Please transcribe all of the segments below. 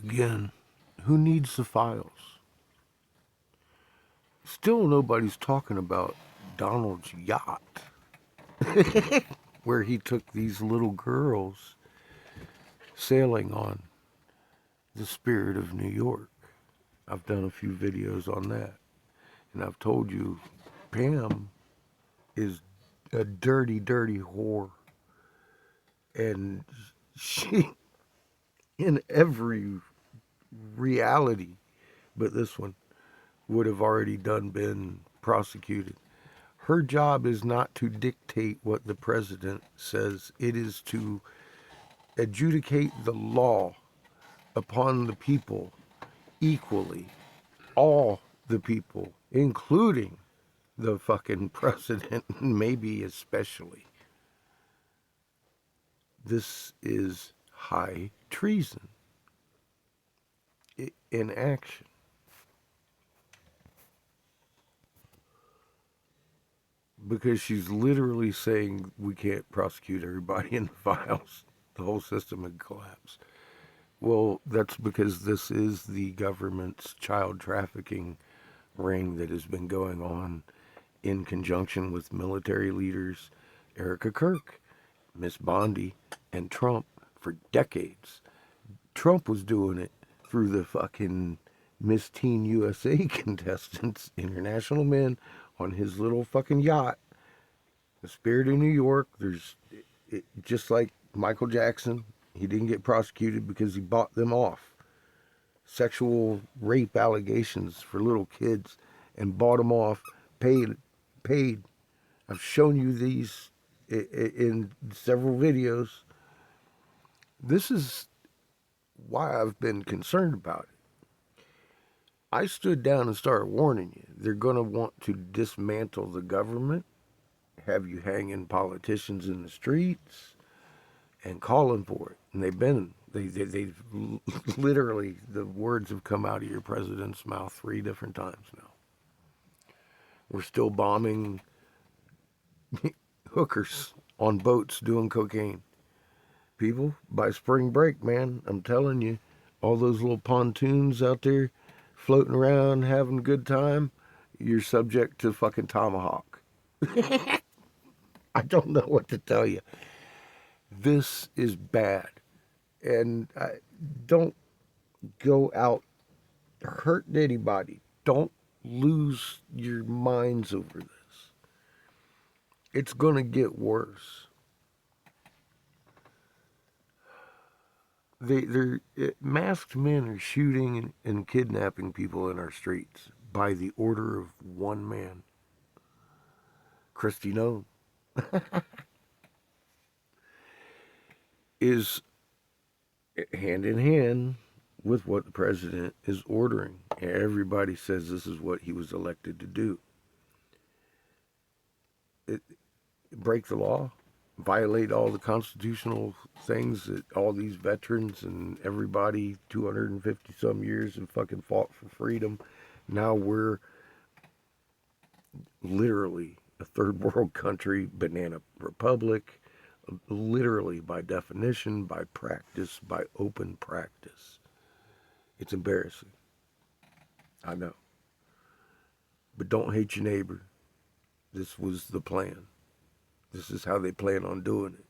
Again, who needs the files? Still nobody's talking about Donald's yacht where he took these little girls sailing on the Spirit of New York. I've done a few videos on that. And I've told you, Pam is a dirty, dirty whore. And she, in every reality, but this one, would have already been prosecuted. Her job is not to dictate what the president says. It is to adjudicate the law upon the people equally. All the people, including the fucking president, maybe especially. This is high treason in action. Because she's literally saying we can't prosecute everybody in the files. The whole system would collapse. Well, that's because this is the government's child trafficking ring that has been going on in conjunction with military leaders, Erica Kirk, Miss Bondi, and Trump for decades. Trump was doing it through the fucking Miss Teen USA contestants, international men, on his little fucking yacht. The Spirit of New York, just like Michael Jackson, he didn't get prosecuted because he bought them off. Sexual rape allegations for little kids and bought them off, paid. I've shown you these in several videos. This is why I've been concerned about it. I stood down and started warning you. They're going to want to dismantle the government, have you hanging politicians in the streets, and calling for it. And they've literally, the words have come out of your president's mouth 3 different times now. We're still bombing hookers on boats doing cocaine. People, by spring break, man, I'm telling you, all those little pontoons out there floating around having a good time, you're subject to fucking tomahawk. I don't know what to tell you. This is bad. And don't go out hurting anybody. Don't lose your minds over this. It's going to get worse. Masked men are shooting and kidnapping people in our streets by the order of one man, Christy Nome, is hand in hand with what the president is ordering. Everybody says this is what he was elected to do. Break the law, violate all the constitutional things that all these veterans and everybody 250 some years and fucking fought for freedom. Now we're literally a third world country, banana republic, literally by definition, by practice, by open practice. It's embarrassing. I know. But don't hate your neighbor. This was the plan. This is how they plan on doing it.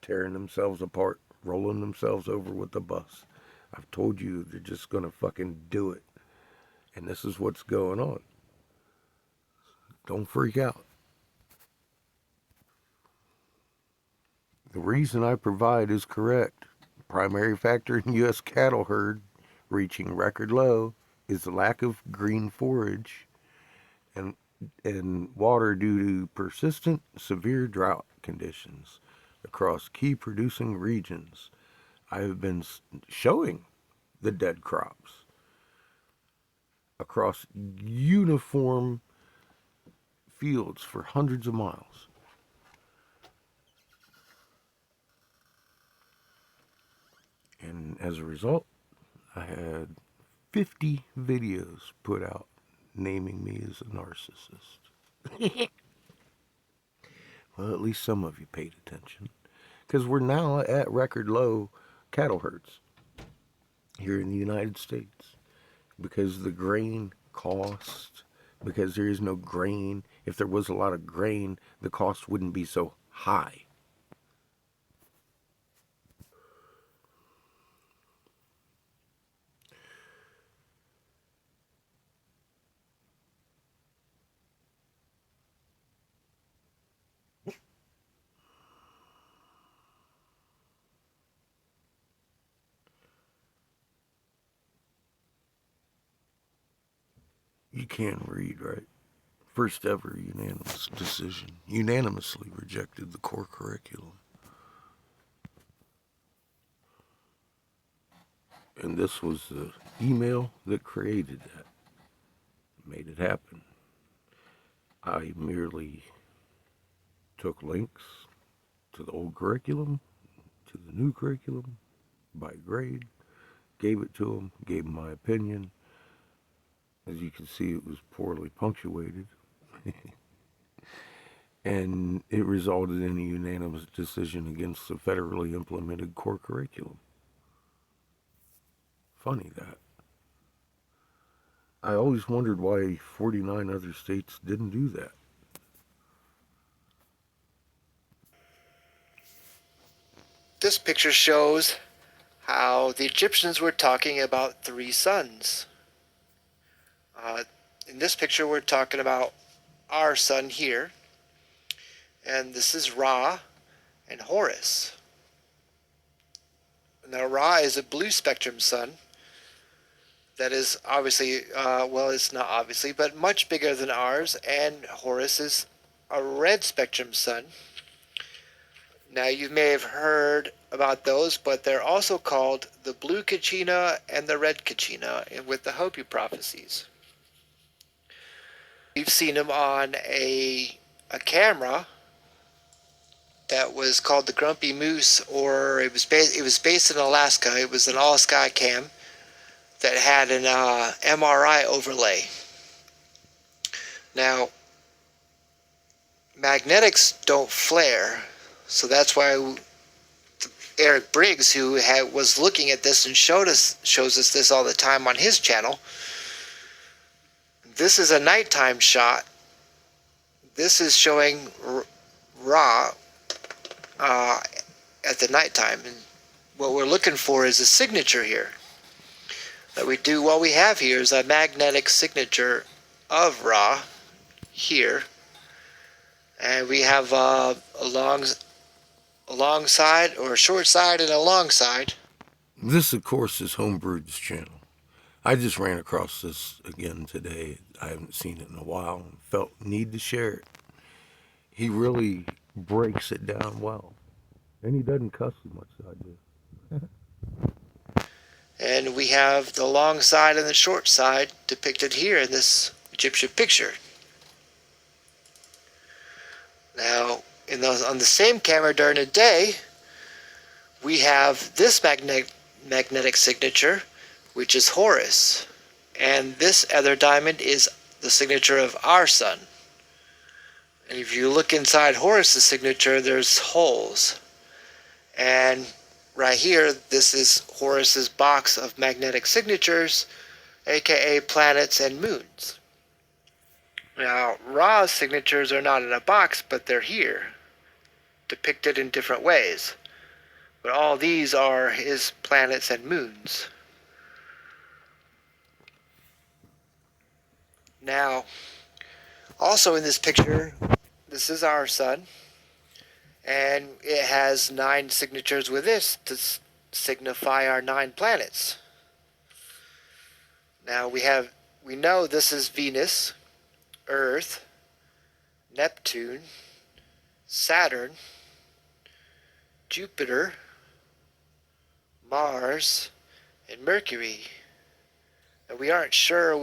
Tearing themselves apart, rolling themselves over with the bus. I've told you they're just going to fucking do it. And this is what's going on. Don't freak out. The reason I provide is correct. The primary factor in U.S. cattle herd reaching record low is the lack of green forage and water due to persistent severe drought conditions across key producing regions. I have been showing the dead crops across uniform fields for hundreds of miles. And as a result, I had 50 videos put out naming me as a narcissist. Well, at least some of you paid attention. Because we're now at record low cattle herds. here in the United States because the grain cost, because there is no grain. If there was a lot of grain, the cost wouldn't be so high. You can't read, right? First ever unanimous decision. Unanimously rejected the core curriculum. And this was the email that created that, made it happen. I merely took links to the old curriculum, to the new curriculum, by grade, gave it to them, gave them my opinion. As you can see, it was poorly punctuated. And it resulted in a unanimous decision against the federally implemented core curriculum. Funny that. I always wondered why 49 other states didn't do that. This picture shows how the Egyptians were talking about three suns. In this picture, we're talking about our sun here, and this is Ra and Horus. Now, Ra is a blue spectrum sun that is obviously, well, it's not obviously, but much bigger than ours, and Horus is a red spectrum sun. Now, you may have heard about those, but they're also called the blue Kachina and the red Kachina with the Hopi prophecies. We've seen them on a camera that was called the Grumpy Moose, or it was based in Alaska. It was an all-sky cam that had an MRI overlay. Now, magnetics don't flare, so that's why Eric Briggs, who was looking at this and shows us this all the time on his channel. This is a nighttime shot. This is showing Ra at the nighttime, and what we're looking for is a signature here. What we have here is a magnetic signature of Ra here, and we have a long side, or a short side and a long side. This, of course, is Homebrewed's channel. I just ran across this again today. I haven't seen it in a while and felt need to share it. He really breaks it down well. And he doesn't cuss as much as I do. And we have the long side and the short side depicted here in this Egyptian picture. Now, on the same camera during the day, we have this magnetic signature, which is Horus. And this other diamond is the signature of our sun. And if you look inside Horus's signature, there's holes. And right here, this is Horus's box of magnetic signatures, aka planets and moons. Now, Ra's signatures are not in a box, but they're here, depicted in different ways. But all these are his planets and moons. Now, also in this picture, this is our sun, and it has 9 signatures with this to signify our 9 planets. Now we know this is Venus, Earth, Neptune, Saturn, Jupiter, Mars, and Mercury. And we aren't sure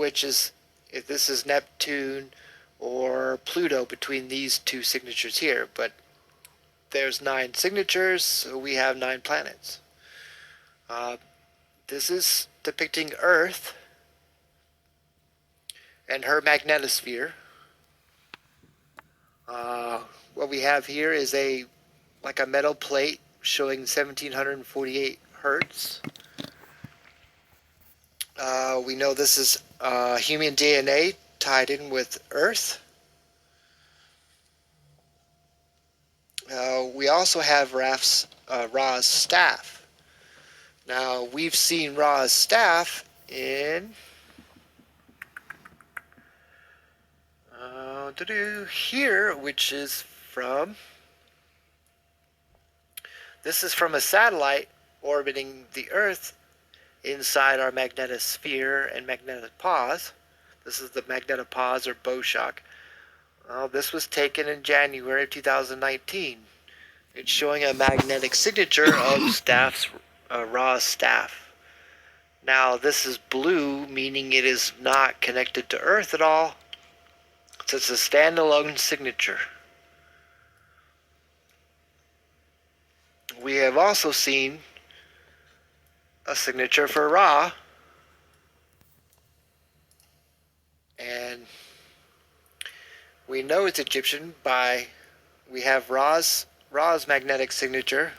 if this is Neptune or Pluto between these 2 signatures here, but there's 9 signatures, so we have 9 planets. This is depicting Earth and her magnetosphere. What we have here is like a metal plate showing 1748 hertz. We know this is human DNA tied in with Earth. We also have Ra's staff. Now, we've seen Ra's staff in here, which is from. This is from a satellite orbiting the Earth inside our magnetosphere and magnetopause. This is the magnetopause or bow shock. This was taken in January of 2019. It's showing a magnetic signature of Ra's staff. Now, this is blue, meaning it is not connected to Earth at all. So it's a standalone signature. We have also seen a signature for Ra, and we know it's Egyptian by we have Ra's magnetic signature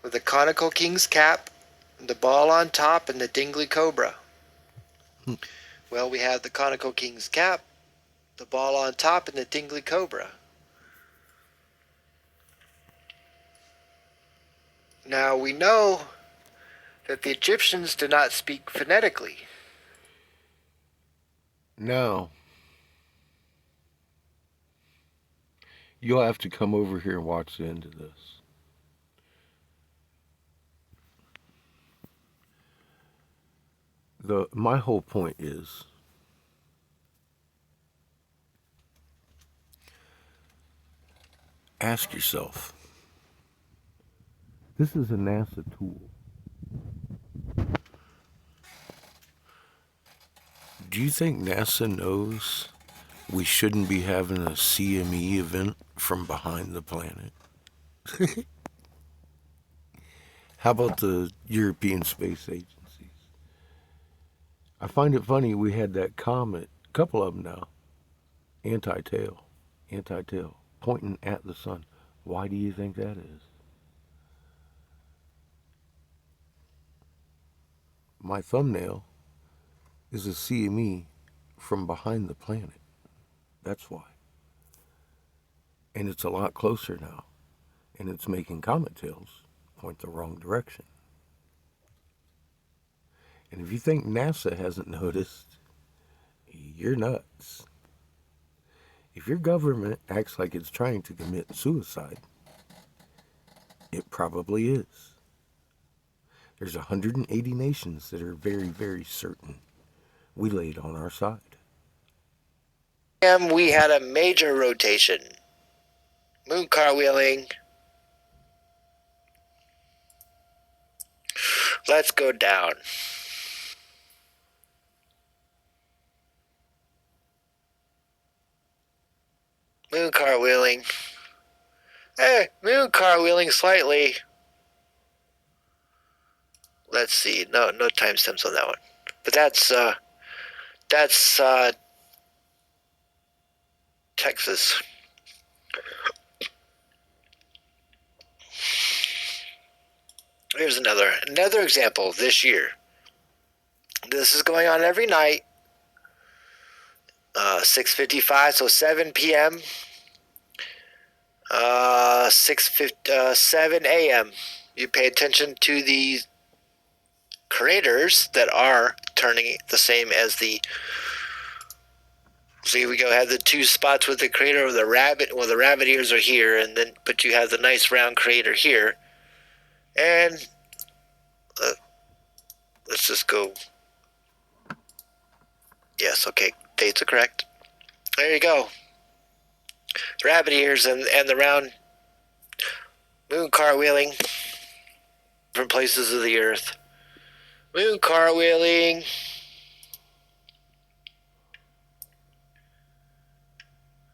with the conical king's cap, the ball on top, and the dingly cobra. Well, we have the conical king's cap, the ball on top, and the dingly cobra. Now we know that the Egyptians did not speak phonetically. Now, you'll have to come over here and watch the end of this. My whole point is ask yourself, this is a NASA tool. Do you think NASA knows we shouldn't be having a CME event from behind the planet? How about the European Space Agencies? I find it funny we had that comet, a couple of them now, anti-tail, pointing at the sun. Why do you think that is? My thumbnail is a CME from behind the planet. That's why. And it's a lot closer now. And it's making comet tails point the wrong direction. And if you think NASA hasn't noticed, you're nuts. If your government acts like it's trying to commit suicide, it probably is. There's 180 nations that are very, very certain we laid on our side. We had a major rotation. Moon cartwheeling. Let's go down. Moon cartwheeling. Moon cartwheeling slightly. Let's see. No timestamps on that one. But that's Texas. Here's another example this year. This is going on every night. 6:55, so 7 p.m. 7 a.m. You pay attention to the craters that are turning the same as the. See, we go have the two spots with the crater of the rabbit. Well, the rabbit ears are here, but you have the nice round crater here, and let's just go. Yes, okay, dates are correct. There you go. Rabbit ears and the round moon cartwheeling from places of the earth. Moon cartwheeling.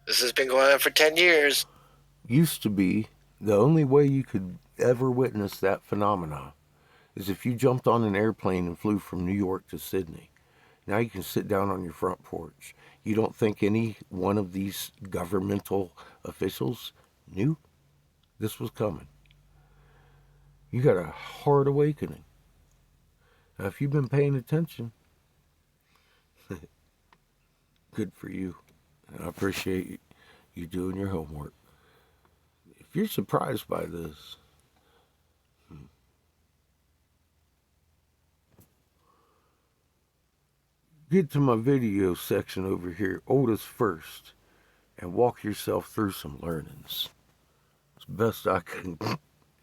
This has been going on for 10 years. Used to be the only way you could ever witness that phenomena is if you jumped on an airplane and flew from New York to Sydney. Now you can sit down on your front porch. You don't think any one of these governmental officials knew this was coming. You got a hard awakening. Now, if you've been paying attention, Good for you. And I appreciate you doing your homework. If you're surprised by this, get to my video section over here, oldest first, and walk yourself through some learnings. It's the best I can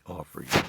offer you.